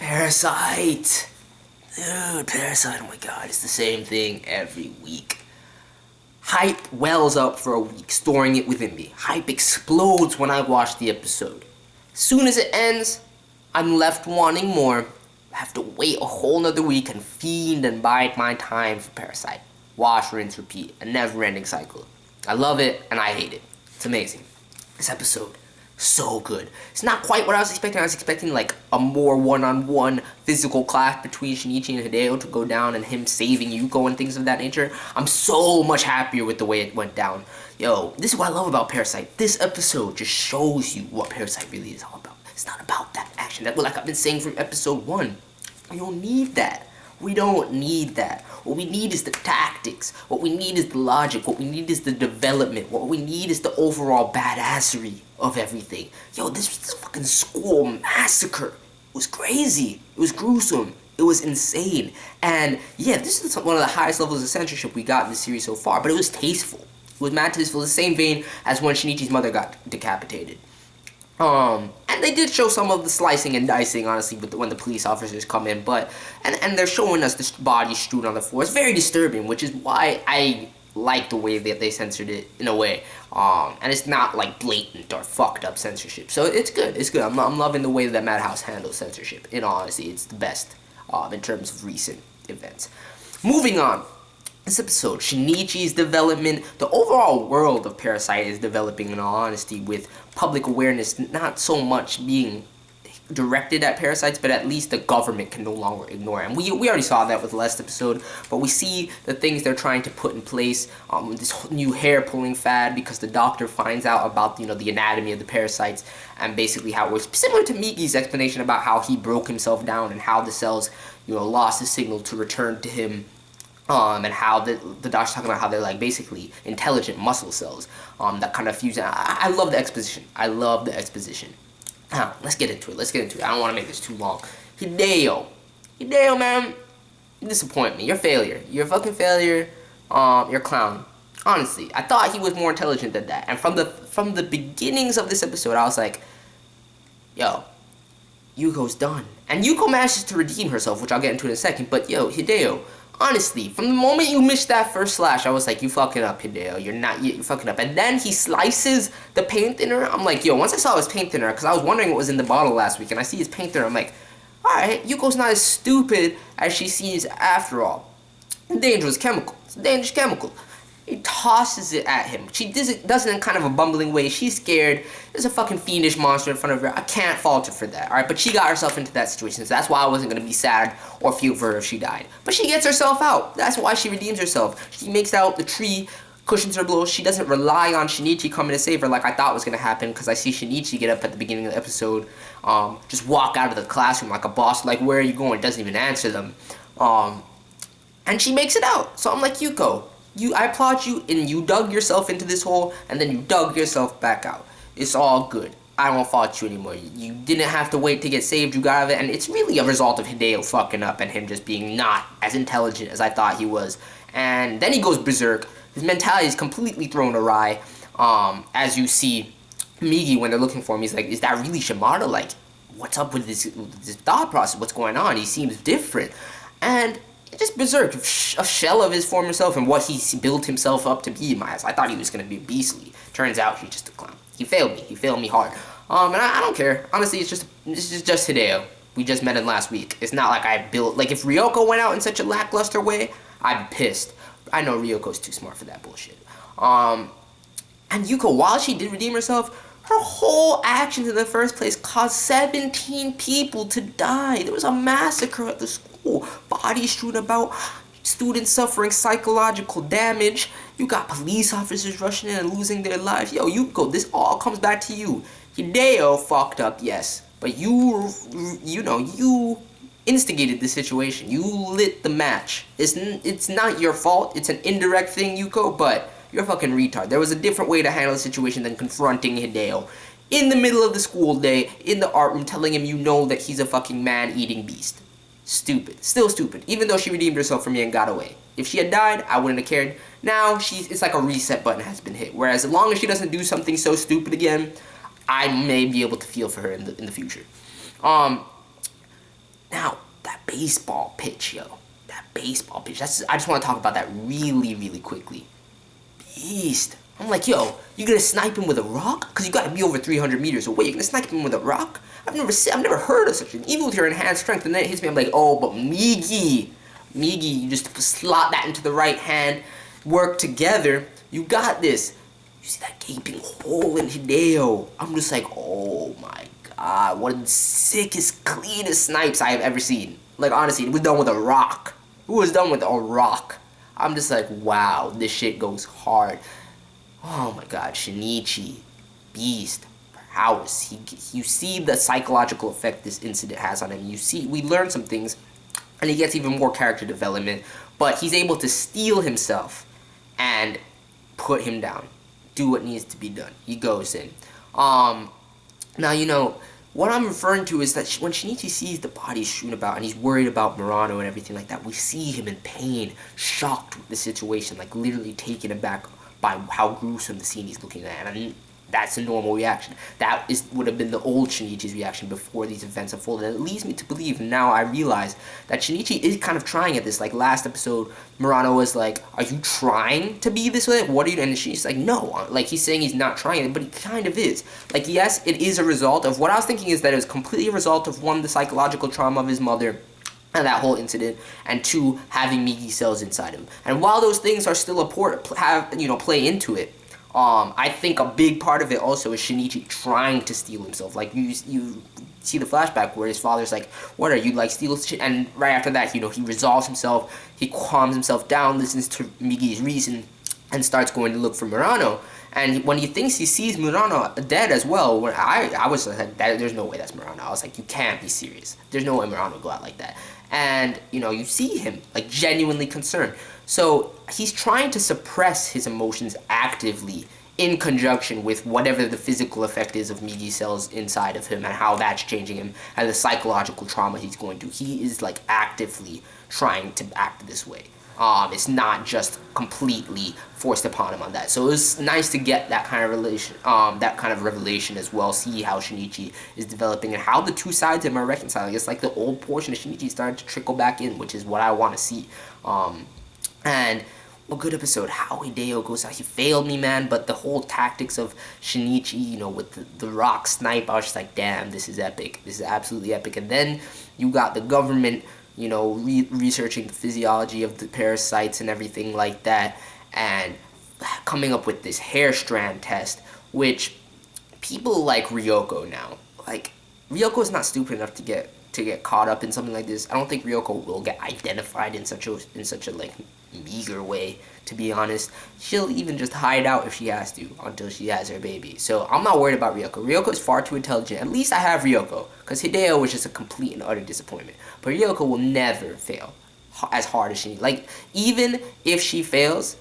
Parasyte! Dude, Parasyte, oh my god, it's the same thing every week. Hype wells up for a week, storing it within me. Hype explodes when I watch the episode. As soon as it ends, I'm left wanting more. I have to wait a whole nother week and fiend and bide my time for Parasyte. Watch, rinse, repeat, a never-ending cycle. I love it and I hate it. It's amazing. This episode, so good. It's not quite what I was expecting. I was expecting like a more one-on-one physical clash between Shinichi and Hideo to go down and him saving Yuko and things of that nature. I'm so much happier with the way it went down. Yo, this is what I love about Parasyte. This episode just shows you what Parasyte really is all about. It's not about that action. That, like I've been saying from episode 1. We don't need that. We don't need that. What we need is the tactics. What we need is the logic. What we need is the development. What we need is the overall badassery of everything. Yo, this was a fucking school massacre. It was crazy. It was gruesome. It was insane. And yeah, this is one of the highest levels of censorship we got in the series so far, but it was tasteful. It was mad tasteful, the same vein as when Shinichi's mother got decapitated. And they did show some of the slicing and dicing, honestly, when the police officers come in, but, and they're showing us this body strewn on the floor. It's very disturbing, which is why I like the way that they censored it, in a way, and it's not, like, blatant or fucked up censorship, so it's good, it's good. I'm loving the way that Madhouse handles censorship. In all honesty, it's the best, in terms of recent events. Moving on. This episode, Shinichi's development, the overall world of Parasyte is developing, in all honesty, with public awareness not so much being directed at parasites, but at least the government can no longer ignore it. And we already saw that with the last episode, but we see the things they're trying to put in place, this new hair pulling fad, because the doctor finds out about, the anatomy of the parasites, and basically how it works, similar to Migi's explanation about how he broke himself down and how the cells, lost the signal to return to him. And how the doctor's talking about how they're like basically intelligent muscle cells that kind of fuse. I love the exposition. I love the exposition. Now, let's get into it. I don't want to make this too long. Hideo, man, you disappoint me. You're a failure. You're a fucking failure. You're a clown. Honestly, I thought he was more intelligent than that. And from the beginnings of this episode, I was like, yo, Yuko's done. And Yuko manages to redeem herself, which I'll get into in a second. But yo, Hideo. Honestly, from the moment you missed that first slash, I was like, you fucking up, Hideo. You're fucking up. And then he slices the paint thinner. I'm like, yo, once I saw his paint thinner, because I was wondering what was in the bottle last week, and I see his paint thinner, I'm like, alright, Yuko's not as stupid as she seems after all. Dangerous chemical. It's a dangerous chemical. He tosses it at him. She does it in kind of a bumbling way. She's scared. There's a fucking fiendish monster in front of her. I can't fault her for that, alright? But she got herself into that situation, so that's why I wasn't going to be sad or feel for her if she died. But she gets herself out. That's why she redeems herself. She makes out the tree, cushions her blows. She doesn't rely on Shinichi coming to save her like I thought was going to happen, because I see Shinichi get up at the beginning of the episode, just walk out of the classroom like a boss, like, where are you going? Doesn't even answer them. And she makes it out. So I'm like, Yuko, I applaud you, and you dug yourself into this hole, and then you dug yourself back out. It's all good. I won't fault you anymore. You didn't have to wait to get saved. You got out of it, and it's really a result of Hideo fucking up and him just being not as intelligent as I thought he was. And then he goes berserk. His mentality is completely thrown awry. As you see Migi, when they're looking for him, he's like, is that really Shimada? Like, what's up with this thought process? What's going on? He seems different. And just berserk, a shell of his former self and what he built himself up to be in my eyes. I thought he was going to be beastly. Turns out he's just a clown. He failed me. He failed me hard. And I don't care. Honestly, it's just Hideo. We just met him last week. It's not like I built, like, if Ryoko went out in such a lackluster way, I'd be pissed. I know Ryoko's too smart for that bullshit. And Yuko, while she did redeem herself, her whole actions in the first place caused 17 people to die. There was a massacre at the school. Bodies strewn about, students suffering psychological damage. You got police officers rushing in and losing their lives. Yo, Yuko, this all comes back to you. Hideo fucked up, yes. But you instigated the situation. You lit the match. It's not your fault. It's an indirect thing, Yuko, but you're a fucking retard. There was a different way to handle the situation than confronting Hideo in the middle of the school day, in the art room, telling him that he's a fucking man-eating beast. Stupid. Still stupid. Even though she redeemed herself from me and got away. If she had died, I wouldn't have cared. Now, it's like a reset button has been hit. Whereas, as long as she doesn't do something so stupid again, I may be able to feel for her in the future. Now, baseball pitch, yo. That baseball pitch. I just want to talk about that really, really quickly. Beast. I'm like, yo, you gonna snipe him with a rock? Cause you gotta be over 300 meters away. You gonna snipe him with a rock? I've never heard of such an. Even with your enhanced strength, and then it hits me. I'm like, oh, but Migi, you just slot that into the right hand. Work together. You got this. You see that gaping hole in Hideo? I'm just like, oh my god, one of the sickest, cleanest snipes I have ever seen. Like, honestly, it was done with a rock. It was done with a rock. I'm just like, wow, this shit goes hard. Oh my god, Shinichi, beast, prowess. You see the psychological effect this incident has on him. You see, we learn some things, and he gets even more character development, but he's able to steel himself and put him down. Do what needs to be done. He goes in. Now, you know, what I'm referring to is that when Shinichi sees the body strewn about and he's worried about Murano and everything like that, we see him in pain, shocked with the situation, like literally taken aback by how gruesome the scene he's looking at. And that's a normal reaction. That would have been the old Shinichi's reaction before these events unfolded. And it leads me to believe, now I realize, that Shinichi is kind of trying at this. Like last episode, Murano was like, are you trying to be this way? What are you? And Shinichi's like, no. Like, he's saying he's not trying it, but he kind of is. Like, yes, it is a result of, what I was thinking is that it was completely a result of, one, the psychological trauma of his mother, and that whole incident, and two, having Migi cells inside him. And while those things are still play into it, I think a big part of it also is Shinichi trying to steal himself. Like, you see the flashback where his father's like, what are you, like, steal shit? And right after that, he resolves himself, he calms himself down, listens to Migi's reason, and starts going to look for Murano. And when he thinks he sees Murano dead as well, when I was like, there's no way that's Murano. I was like, you can't be serious. There's no way Murano would go out like that. And, you see him, like, genuinely concerned. So he's trying to suppress his emotions actively in conjunction with whatever the physical effect is of Migi cells inside of him and how that's changing him and the psychological trauma he's going through. He is, like, actively trying to act this way. It's not just completely forced upon him on that. So it was nice to get that kind of revelation as well. See how Shinichi is developing and how the two sides of him are reconciling. It's like the old portion of Shinichi starting to trickle back in, which is what I want to see. And a good episode. How Hideo goes out. He failed me, man. But the whole tactics of Shinichi, with the rock snipe, I was just like, damn, this is epic. This is absolutely epic. And then you got the government, researching the physiology of the parasites and everything like that, and coming up with this hair strand test, which people like Ryoko now. Like, Ryoko's not stupid enough to get caught up in something like this. I don't think Ryoko will get identified in such a like meager way, to be honest. She'll even just hide out if she has to until she has her baby. So I'm not worried about Ryoko. Ryoko is far too intelligent. At least I have Ryoko, because Hideo was just a complete and utter disappointment. But Ryoko will never fail as hard as she needs. Like, even if she fails,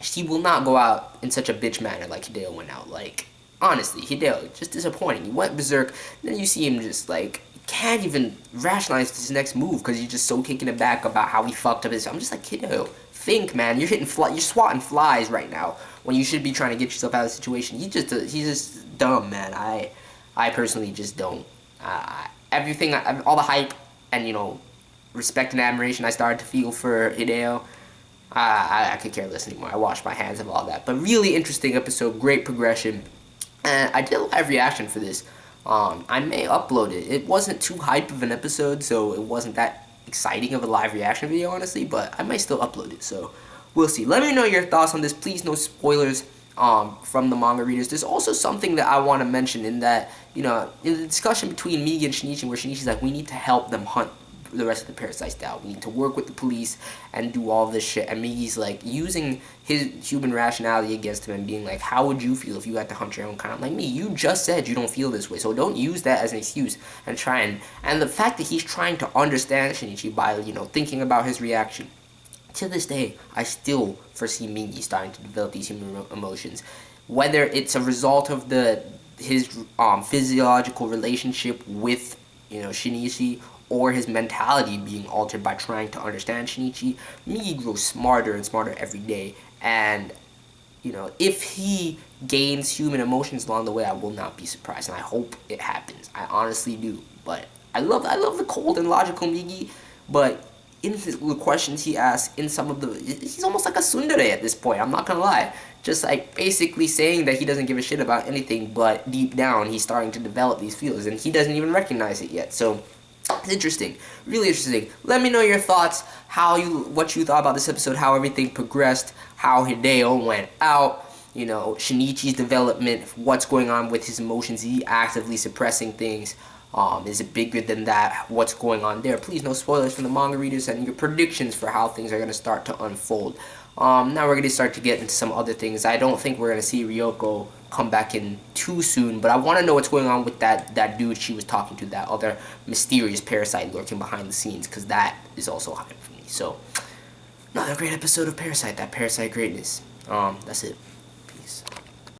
she will not go out in such a bitch manner like Hideo went out. Like, honestly, Hideo, just disappointing. He went berserk, then you see him just, like, can't even rationalize his next move because he's just so taken aback about how he fucked up his. I'm just like, Hideo, think, man. You're swatting flies right now when you should be trying to get yourself out of the situation. He's just dumb, man. I personally just don't. Everything, all the hype and respect and admiration I started to feel for Hideo, I could care less anymore. I washed my hands of all that. But really interesting episode, great progression, and I did a live reaction for this. I may upload it. It wasn't too hype of an episode, so it wasn't that exciting of a live reaction video, honestly, but I might still upload it, so we'll see. Let me know your thoughts on this. Please, no spoilers from the manga readers. There's also something that I want to mention in that, in the discussion between Migi and Shinichi, where Shinichi's like, we need to help them hunt the rest of the parasites down. We need to work with the police and do all this shit. And Migi's like using his human rationality against him and being like, how would you feel if you had to hunt your own kind? I'm like, me, you just said you don't feel this way, so don't use that as an excuse and try and the fact that he's trying to understand Shinichi by, thinking about his reaction. To this day, I still foresee Migi starting to develop these human emotions. Whether it's a result of his physiological relationship with, Shinichi, or his mentality being altered by trying to understand Shinichi, Migi grows smarter and smarter every day. And, if he gains human emotions along the way, I will not be surprised. And I hope it happens. I honestly do. But I love the cold and logical Migi But in the questions he asks, in some of the, he's almost like a tsundere at this point. I'm not gonna lie. Just like basically saying that he doesn't give a shit about anything, but deep down he's starting to develop these feelings, and he doesn't even recognize it yet. So it's interesting, really interesting. Let me know your thoughts, what you thought about this episode, how everything progressed, how Hideo went out. You know, Shinichi's development, what's going on with his emotions, is he actively suppressing things? Is it bigger than that? What's going on there? Please, no spoilers from the manga readers, and your predictions for how things are going to start to unfold. Now we're going to start to get into some other things. I don't think we're going to see Ryoko come back in too soon, but I want to know what's going on with that dude she was talking to, that other mysterious parasite lurking behind the scenes, because that is also hype for me. So, another great episode of Parasyte, that Parasyte greatness. That's it.